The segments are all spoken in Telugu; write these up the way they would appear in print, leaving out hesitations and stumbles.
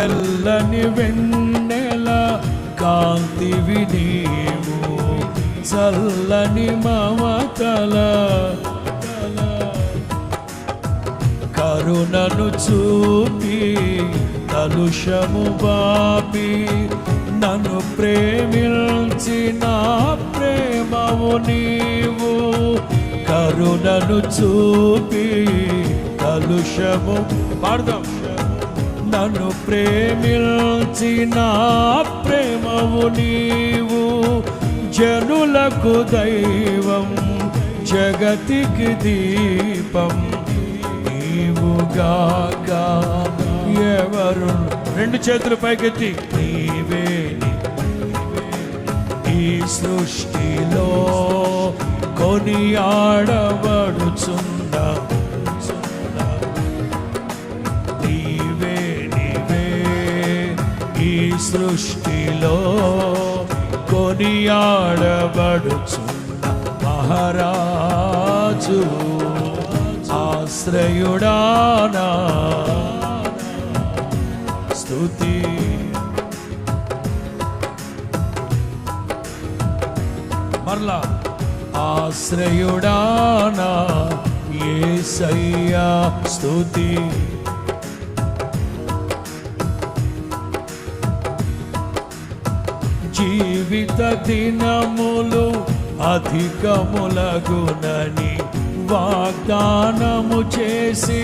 తెల్లని వెన్నెల కాంతివి నీవు, చల్లని మమతల కరుణను చూపి కలుషము బాపి నన్ను ప్రేమించిన ప్రేమవు నీవు. కరుణను చూపి కలుషము పాడదాం. నన్ను ప్రేమించిన ప్రేమవు నీవు. జనులకు దైవం జగతికి దీపం నీవుగాక ఎవరు. రెండు చేతులు పైకెత్తి నీవే ఈ సృష్టిలో కొనియాడబడుచున్నా. నీవే ఈ సృష్టిలో కొనియాడబడుచున్న మహారాజు ఆశ్రయుడానా. స్తుతి మరలా ఆశ్రయుడానా యేసయ్యా స్తుతి. జీవిత దినములు అధికములగునని వాగ్దానము చేసి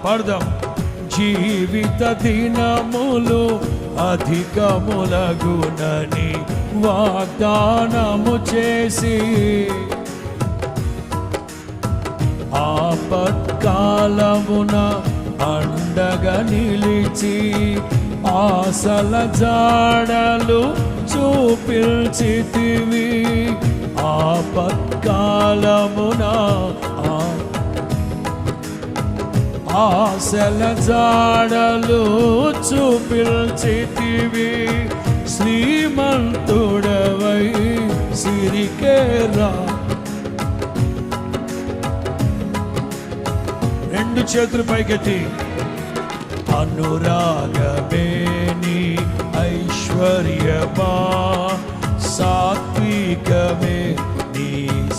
పాడదాం. జీవిత దినములు అధికములగునని వాగ్దానము చేసి ఆపత్కాలమున అండగా నిలిచి ఆశల జాడలు చూపించితివి. ఆపత్కాలమున ఆశల జాడలు చూపించితివి. శ్రీమంతుడవై సిరికేరా. రెండు చేతులు పైకెత్తి అనురాగమే నీ ఐశ్వర్యమా, సాత్వికమే నీ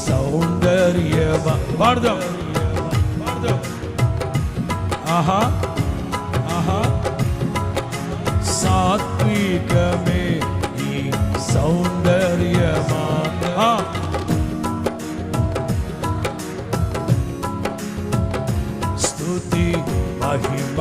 సౌందర్యమా. పాడదాం. ఆహా సాత్వికమే ఈ సౌందర్యమా. స్తుతి మహిమ